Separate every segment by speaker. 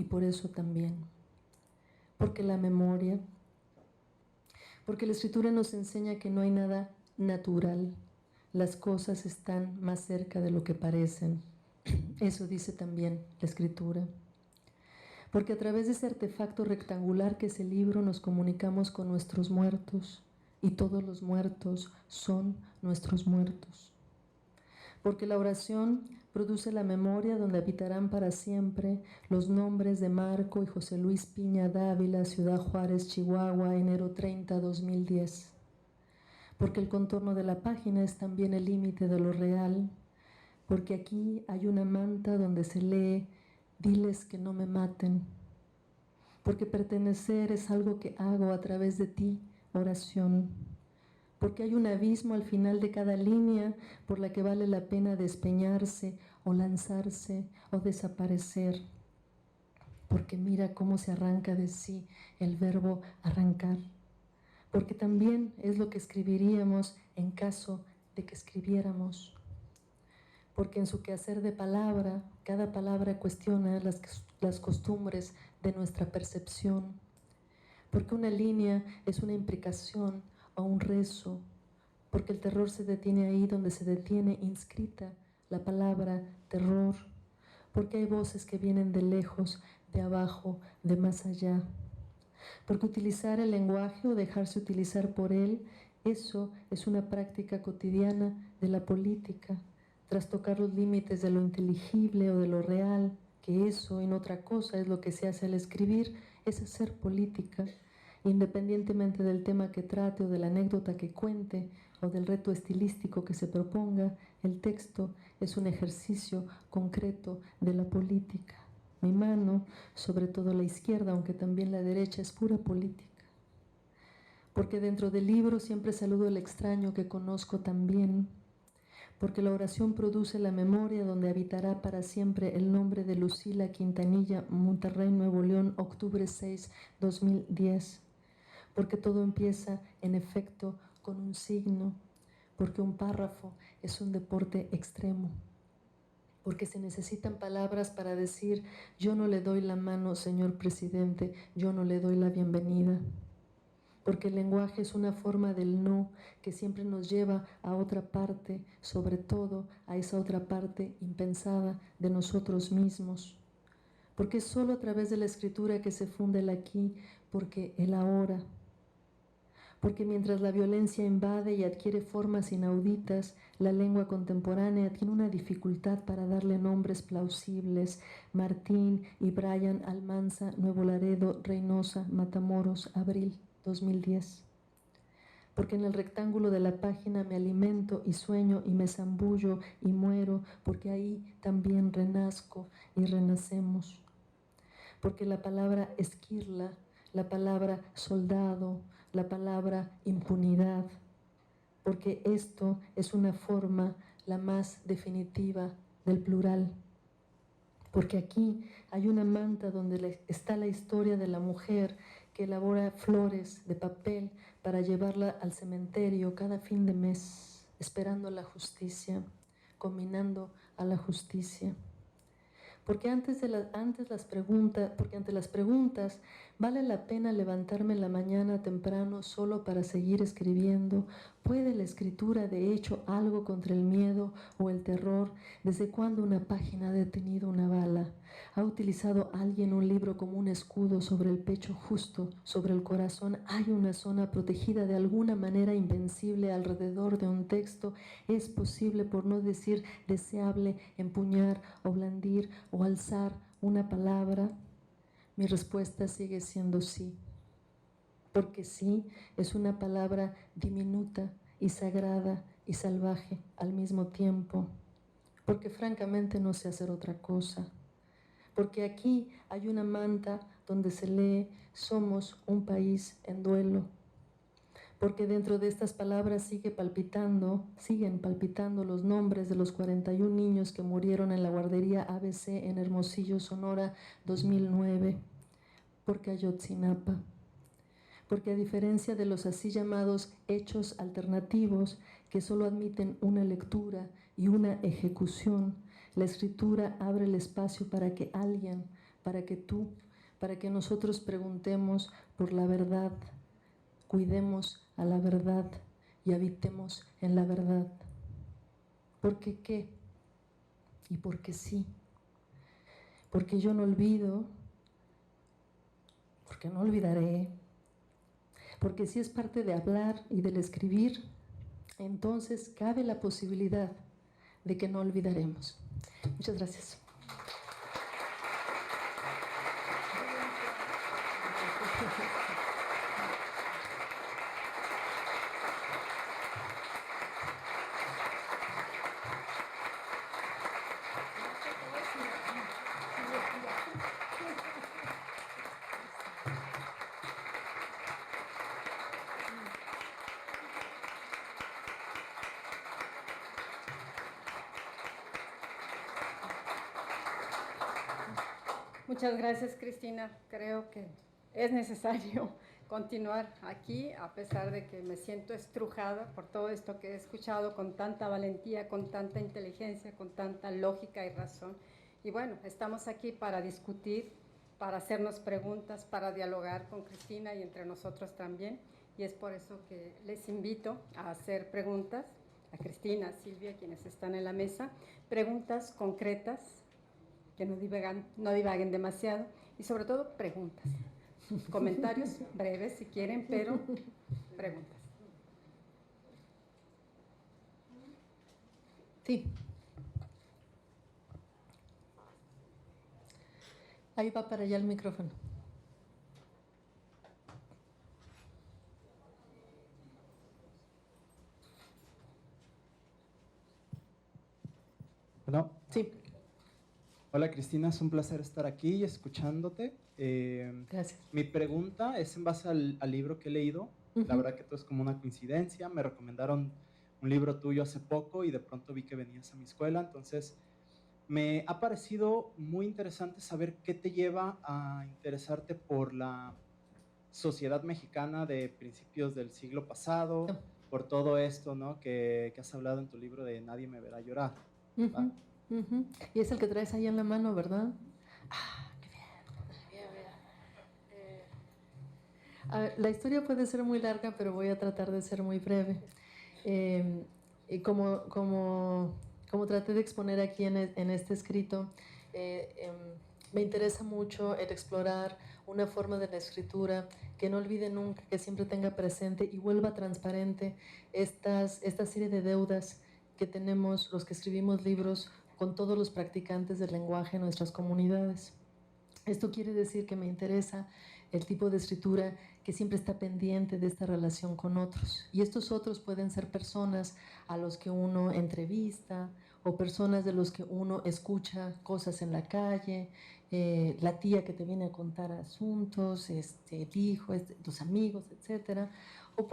Speaker 1: y por eso también. Porque la memoria, porque la escritura nos enseña que no hay nada natural. Las cosas están más cerca de lo que parecen. Eso dice también la escritura. Porque a través de ese artefacto rectangular que es el libro nos comunicamos con nuestros muertos y todos los muertos son nuestros muertos. Porque la oración produce la memoria donde habitarán para siempre los nombres de Marco y José Luis Piña Dávila, Ciudad Juárez, Chihuahua, enero 30, 2010. Porque el contorno de la página es también el límite de lo real. Porque aquí hay una manta donde se lee: diles que no me maten. Porque pertenecer es algo que hago a través de ti, oración. Porque hay un abismo al final de cada línea por la que vale la pena despeñarse o lanzarse o desaparecer. Porque mira cómo se arranca de sí el verbo arrancar. Porque también es lo que escribiríamos en caso de que escribiéramos. Porque en su quehacer de palabra, cada palabra cuestiona las costumbres de nuestra percepción. Porque una línea es una imprecación o un rezo. Porque el terror se detiene ahí donde se detiene inscrita la palabra terror. Porque hay voces que vienen de lejos, de abajo, de más allá. Porque utilizar el lenguaje o dejarse utilizar por él, eso es una práctica cotidiana de la política. Tras tocar los límites de lo inteligible o de lo real, que eso y no otra cosa es lo que se hace al escribir, es hacer política. Independientemente del tema que trate o de la anécdota que cuente o del reto estilístico que se proponga, el texto es un ejercicio concreto de la política. Mi mano, sobre todo la izquierda, aunque también la derecha, es pura política. Porque dentro del libro siempre saludo al extraño que conozco también. Porque la oración produce la memoria donde habitará para siempre el nombre de Lucila Quintanilla, Monterrey, Nuevo León, octubre 6, 2010. Porque todo empieza, en efecto, con un signo. Porque un párrafo es un deporte extremo. Porque se necesitan palabras para decir: yo no le doy la mano, señor presidente, yo no le doy la bienvenida. Porque el lenguaje es una forma del no que siempre nos lleva a otra parte, sobre todo a esa otra parte impensada de nosotros mismos. Porque es solo a través de la escritura que se funde el aquí, porque el ahora. Porque mientras la violencia invade y adquiere formas inauditas, la lengua contemporánea tiene una dificultad para darle nombres plausibles. Martín y Brian Almanza, Nuevo Laredo, Reynosa, Matamoros, abril 2010. Porque en el rectángulo de la página me alimento y sueño y me zambullo y muero, porque ahí también renazco y renacemos. Porque la palabra esquirla, la palabra soldado, la palabra impunidad, porque esto es una forma la más definitiva del plural. Porque aquí hay una manta donde está la historia de la mujer que elabora flores de papel para llevarla al cementerio cada fin de mes, esperando la justicia, combinando a la justicia. Porque ante las preguntas, ¿vale la pena levantarme en la mañana temprano solo para seguir escribiendo? ¿Puede la escritura de hecho algo contra el miedo o el terror? ¿Desde cuándo una página ha detenido una bala? ¿Ha utilizado alguien un libro como un escudo sobre el pecho justo, sobre el corazón? ¿Hay una zona protegida de alguna manera invencible alrededor de un texto? ¿Es posible, por no decir deseable, empuñar o blandir o alzar una palabra? Mi respuesta sigue siendo sí. Porque sí es una palabra diminuta y sagrada y salvaje al mismo tiempo. Porque francamente no sé hacer otra cosa. Porque aquí hay una manta donde se lee: somos un país en duelo. Porque dentro de estas palabras siguen palpitando los nombres de los 41 niños que murieron en la guardería ABC en Hermosillo, Sonora, 2009. Porque Ayotzinapa. Porque a diferencia de los así llamados hechos alternativos que solo admiten una lectura y una ejecución, la escritura abre el espacio para que alguien para que nosotros preguntemos por la verdad, cuidemos a la verdad y habitemos en la verdad. ¿Por qué qué? Y porque sí. Porque yo no olvido, porque no olvidaré, porque si es parte de hablar y del escribir, entonces cabe la posibilidad de que no olvidaremos. Muchas gracias.
Speaker 2: Muchas gracias, Cristina. Creo que es necesario continuar aquí, a pesar de que me siento estrujada por todo esto que he escuchado con tanta valentía, con tanta inteligencia, con tanta lógica y razón. Y bueno, estamos aquí para discutir, para hacernos preguntas, para dialogar con Cristina y entre nosotros también. Y es por eso que les invito a hacer preguntas a Cristina, a Silvia, quienes están en la mesa, preguntas concretas, que no divaguen demasiado, y sobre todo preguntas, comentarios breves si quieren, pero preguntas.
Speaker 1: Sí. Ahí va para allá el micrófono.
Speaker 3: Bueno,
Speaker 1: Sí.
Speaker 3: hola Cristina, es un placer estar aquí escuchándote.
Speaker 1: Gracias.
Speaker 3: Mi pregunta es en base al libro que he leído. La verdad que todo es como una coincidencia. Me recomendaron un libro tuyo hace poco y de pronto vi que venías a mi escuela. Entonces, me ha parecido muy interesante saber qué te lleva a interesarte por la sociedad mexicana de principios del siglo pasado, por todo esto, ¿no? que has hablado en tu libro de Nadie me verá llorar. ¿Va?
Speaker 1: Y es el que traes ahí en la mano, ¿verdad? Ah, qué bien. A ver, la historia puede ser muy larga, pero voy a tratar de ser muy breve. Y como traté de exponer aquí en este escrito, me interesa mucho el explorar una forma de la escritura que no olvide nunca, que siempre tenga presente y vuelva transparente esta serie de deudas que tenemos los que escribimos libros con todos los practicantes del lenguaje en nuestras comunidades. Esto quiere decir que me interesa el tipo de escritura que siempre está pendiente de esta relación con otros. Y estos otros pueden ser personas a los que uno entrevista o personas de los que uno escucha cosas en la calle, la tía que te viene a contar asuntos, el hijo, los amigos, etc. O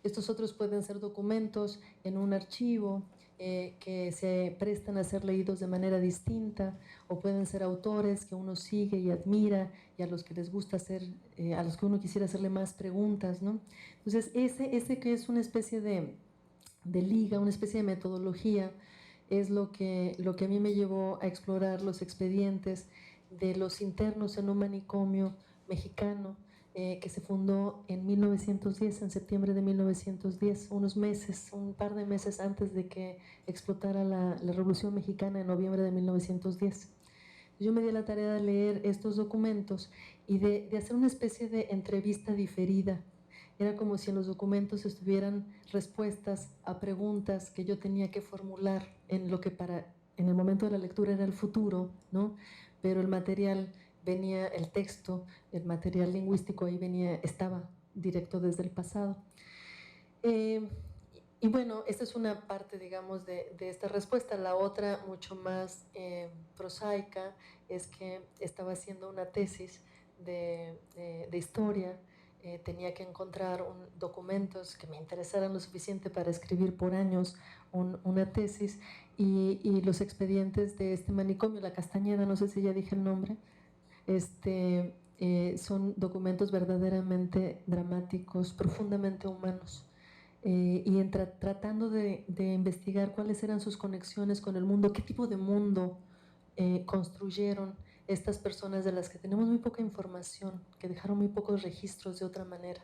Speaker 1: estos otros pueden ser documentos en un archivo que se prestan a ser leídos de manera distinta, o pueden ser autores que uno sigue y admira y a los que les gusta a los que uno quisiera hacerle más preguntas, ¿no? Entonces, ese que es una especie de liga, una especie de metodología, es lo que a mí me llevó a explorar los expedientes de los internos en un manicomio mexicano que se fundó en 1910, en septiembre de 1910, un par de meses antes de que explotara la Revolución Mexicana en noviembre de 1910. Yo me di la tarea de leer estos documentos y de hacer una especie de entrevista diferida. Era como si en los documentos estuvieran respuestas a preguntas que yo tenía que formular en lo que en el momento de la lectura era el futuro, ¿no? Pero el material venía, el texto, el material lingüístico ahí estaba directo desde el pasado. Y bueno, esta es una parte, digamos, de esta respuesta. La otra, mucho más prosaica, es que estaba haciendo una tesis de historia. Tenía que encontrar documentos que me interesaran lo suficiente para escribir por años una tesis, y los expedientes de este manicomio, la Castañeda, no sé si ya dije el nombre, son documentos verdaderamente dramáticos, profundamente humanos. Y tratando de investigar cuáles eran sus conexiones con el mundo, qué tipo de mundo construyeron estas personas de las que tenemos muy poca información, que dejaron muy pocos registros de otra manera.